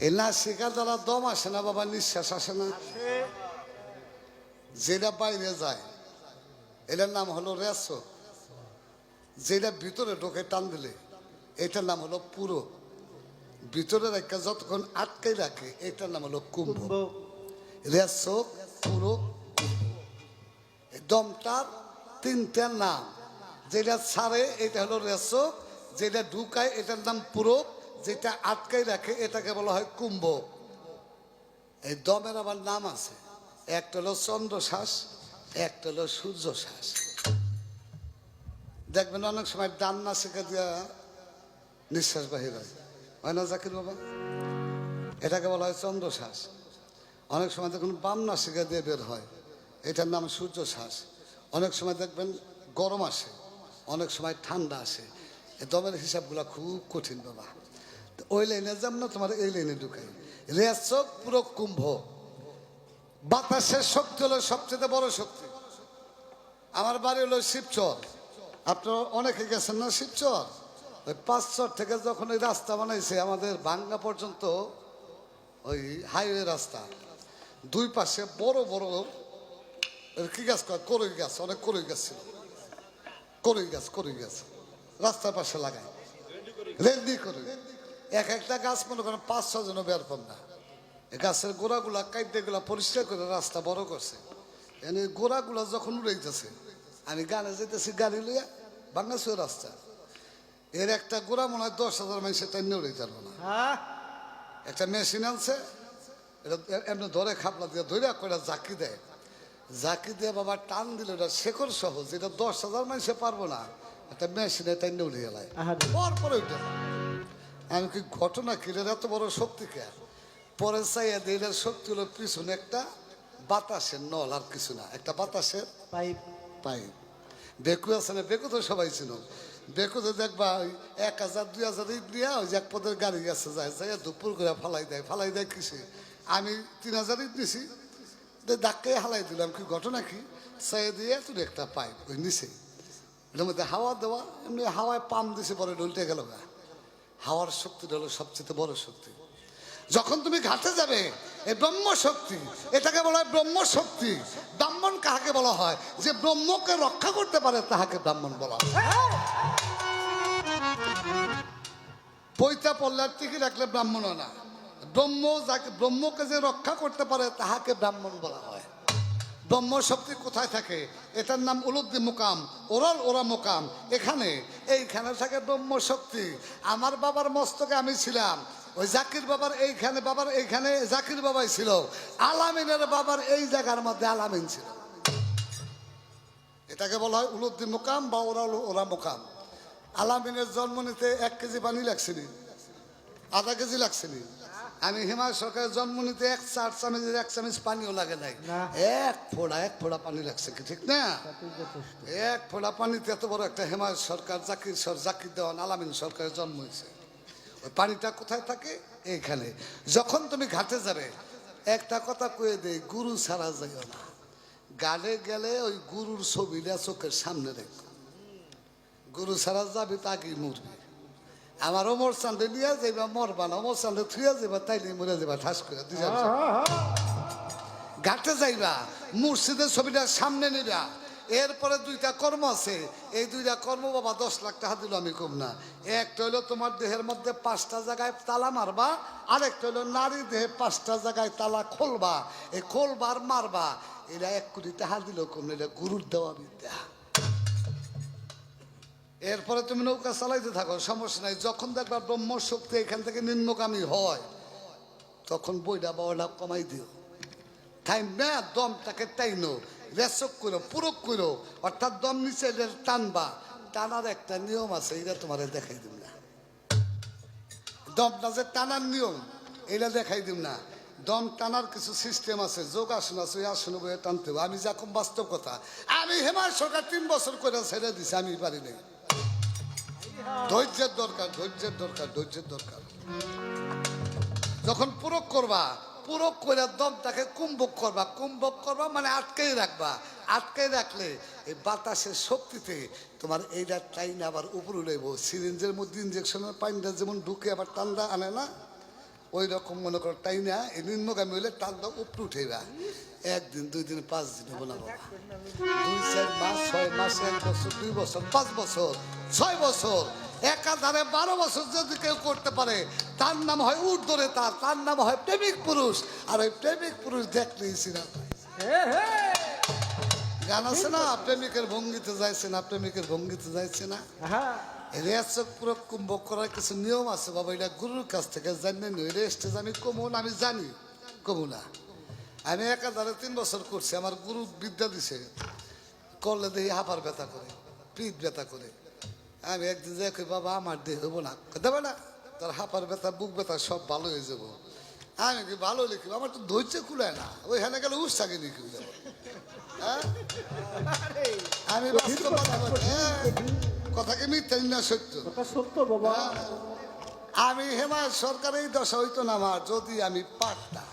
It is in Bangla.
এই নাসিকা দ্বারা দম আসে না বাবা, নিঃশ্বাস আসে না, যেটা বাইরে যায় এটার নাম হলো রেচক। যেটা ভিতরে ঢোকে টান দিলে এটার নাম হলো পুরো। ভিতরে রেখে যতক্ষণ আটকে রাখে এটার নাম হলো কুম্ভ। রেচক, পুরো, দমটার তিনটা নাম। যেটা ছাড়ে এটা হলো রেচক, যেটা ঢুকায় এটার নাম পুরো, যেটা আটকাই রাখে এটাকে বলা হয় কুম্ভ। এই দমের আবার নাম আছে, একটা হলো চন্দ্র শ্বাস, একটা হলো সূর্য শ্বাস। দেখবেন অনেক সময় ডান নাসিকা দিয়া নিঃশ্বাস বাহির হয় না জাকির বাবা, এটাকে বলা হয় চন্দ্র শ্বাস। অনেক সময় দেখুন বাম নাসিকা দিয়ে বের হয়, এটার নাম সূর্য শ্বাস। অনেক সময় দেখবেন গরম আসে, অনেক সময় ঠান্ডা আসে। এই দমের হিসাবগুলো খুব কঠিন বাবা। ওই লাইনে যাম না, তোমার এই লাইনে ঢুকাই। রেচক, পুরো, কুম্ভ। বাতাসের শক্তি হলো সবচেয়ে বড় শক্তি। আমার বাড়ি হলো শিবচর, আপনারা অনেকে গেছেন না শিবচর? ওই 5 চর থেকে যখন এই রাস্তা বানাইছে আমাদের ভাঙ্গা পর্যন্ত, ওই হাইওয়ে রাস্তা, দুই পাশে বড় বড় কি গাছ, করই গাছ, অনেক করই গাছ ছিল। করই গাছ রাস্তার পাশে লাগায় রেডি করে। এক একটা গাছ মনে করেন 5-6 জন বের পান না। গাছের গোড়াগুলা কাইটে গুলা পরিষ্কার করে রাস্তা বড় করছে। এনে গোড়াগুলা যখন উড়াইতেছে, আমি গানে যেতেছি গাড়ি লইয়া, ভাঙ্গাছে রাস্তা, এর একটা গোড়া মনে হয় 10,000 মানুষের টাইম উড়াইতে পারবো না। একটা মেশিন আনছে, এটা এমনি ধরে খাপলা দিয়ে ধরে করে জাকি দেয়, জাকি দিয়ে বাবা টান দিল, এটা শেকড় সহ, যেটা 10,000 মানুষে পারবো না, একটা মেশিনে টাইম উড়ে গেলায় পরে উঠে। আমি কি ঘটনা কিলের এত বড় শক্তি কে? পরে চাইয়া দিলের শক্তি হলো পিছনে একটা বাতাসের নল, আর কিছু না, একটা বাতাসের পাইপ। বেকু আছে না, বেকু তো সবাই ছিল। বেকুতে দেখবা ওই 1,000-2,000 ইট দিয়া ওই যে এক পদের গাড়ি গেছে যায়, যাইয়া দুপুর করে ফালাই দেয় কিসে। আমি 3,000 ইট নিছি, ধাক্কাই হালাই দিলাম। কি ঘটনা কি? চাইয়া দিয়ে তুই একটা পাইপ ওই নিচে, এটার মধ্যে হাওয়া দেওয়া, এমনি হাওয়ায় পাম্প দিছে, পরে ডলটে গেল গা। হাওয়ার শক্তিটা হলো সবচেয়ে বড় শক্তি। যখন তুমি ঘাটে যাবে, এই ব্রহ্ম শক্তি, এটাকে বলা হয় ব্রহ্ম শক্তি। ব্রাহ্মণ কাহাকে বলা হয়? যে ব্রহ্মকে রক্ষা করতে পারে তাহাকে ব্রাহ্মণ বলা হয়। পৈতা পল্লার টিকি রাখলে ব্রাহ্মণ না। ব্রহ্মকে যে রক্ষা করতে পারে তাহাকে ব্রাহ্মণ বলা হয়। ব্রহ্ম শক্তি কোথায় থাকে? এটার নাম উলুদ্দি মুকাম, ওরা মুকাম। এইখানে থাকে ব্রহ্ম শক্তি। আমার বাবার মস্তকে আমি ছিলাম, ওই জাকির বাবার এইখানে জাকির বাবাই ছিল, আলামিনের বাবার এই জায়গার মধ্যে আলামিন ছিল। এটাকে বলা হয় উলুদ্দি মুকাম বা ওরা মুকাম। আলামিনের জন্ম নিতে 1 কেজি পানি লাগছেনি, আধা কেজি লাগছেনি। আমি হিমালয় সরকারের জন্ম নিতে 1 চামচ পানিও লাগে নাই, এক ফোঁড়া পানি লাগছে, কি ঠিক না? 1 ফোঁড়া পানিতে এত বড় একটা হিমালয় সরকার, জাকির দেওয়ান আলামিন সরকারের জন্ম হয়েছে। ওই পানিটা কোথায় থাকে? এইখানে। যখন তুমি ঘাটে যাবে, একটা কথা কয়ে দেই, গুরু ছাড়া যাইও না। গাড়ে গেলে ওই গুরুর ছবিটা চোখের সামনে রেখো। গুরু ছাড়া যাবি তাকেই মরবি। আমার ওমর চান্দে নিয়ে যাইবা, মরবা না। ওমর চান্দে থুয়ে যাবা, তাইলে মরে যাবা ঠাস করে। ঘাটে যাইবা, মুর্শিদের ছবিটা সামনে নিবা। এরপরে 2টা কর্ম আছে, এই 2টা কর্ম বাবা 10 লাখ টাকা দিল আমি কম না। একটা হইলো তোমার দেহের মধ্যে 5টা জায়গায় তালা মারবা, আরেকটা হইলো নারী দেহে 5টা জায়গায় তালা খুলবা। এই খোলবার মারবা, এরা 1 কোটি টাকা দিল কম না, এটা গুরুর দেওয়া বিদ্যা। এরপরে তুমি নৌকা চালাইতে থাকো, সমস্যা নাই। যখন দেখবা ব্রহ্ম শক্তি এখান থেকে নিম্নগামী হয়, তখন বইটা বাবাটা কমাই দিও। টাইম না, দমটাকে টাইনো, রেচক করো, পুরক করো, অর্থাৎ দম নিচে টানবা। টানার একটা নিয়ম আছে, এটা তোমার দেখাই দিব না। দমটা যে টানার নিয়ম, এটা দেখাই দিব না। দম টানার কিছু সিস্টেম আছে, যোগ আসন আছে, ওই আসন বইয়ে টানতে হবে। আমি যখন বাস্তব কথা, আমি হিমালয় সরকার 3 বছর করে ছেড়ে দিছি, আমি পারি নাই। ধৈর্যের দরকার। যখন পুরক করবা, পুরক করে দমটাকে কুম্ভক করবা মানে আটকেই রাখবা। আটকেই রাখলে এই বাতাসের শক্তিতে তোমার এইটা টাইন আবার উপরে উঠেব। সিরিঞ্জের মধ্যে ইঞ্জেকশনের পানিটা যেমন ঢুকে আবার ঠান্ডা আনে না, ওই রকম মনে করো তাই না, এই নিম্নগামী হইলে টানটা উপরে উঠেবা। একদিন, 2 দিন, 5 দিন হবো না বাবা। 2, 4 মাস, 6 মাস, 1 বছর, 2 বছর, 5 বছর, 6 বছর, একাধারে 12 বছর যদি কেউ করতে পারে, তার নাম হয় ঊর্ধ্বরে, তার নাম হয় প্রেমিক পুরুষ। আর ওই প্রেমিক পুরুষ দেখলেই চিনা যায়। গান আছে না, প্রেমিকের ভঙ্গিতে যাইছে না, প্রেমিকের ভঙ্গিতে যাইছে না। রেচক পুরো কুম্ভ করার কিছু নিয়ম আছে বাবা, এটা গুরুর কাছ থেকে জানি নি। রেস্টে আমি কমুন, আমি জানি কমু না। আমি একাধারে 3 বছর করছি, আমার গুরু বিদ্যা দিছে। করলে দেখি হাঁপার ব্যথা করে, পিঠ ব্যথা করে। আমি একদিন যাই কই, বাবা আমার দেহ হবো না। দেবে না, তার হাঁপার ব্যথা, বুক ব্যথা সব ভালো হয়ে যাবো। আমি কি ভালো লিখি, আমার তো ধৈর্য কুলায় না। ওইখানে গেলে উৎসাকে লিখি যাবো। হ্যাঁ, আমি কথা কি মিথ্যা না সত্য? সত্য বাবা। আমি হেমা সরকারের দশা হইতো না আমার, যদি আমি পারতাম।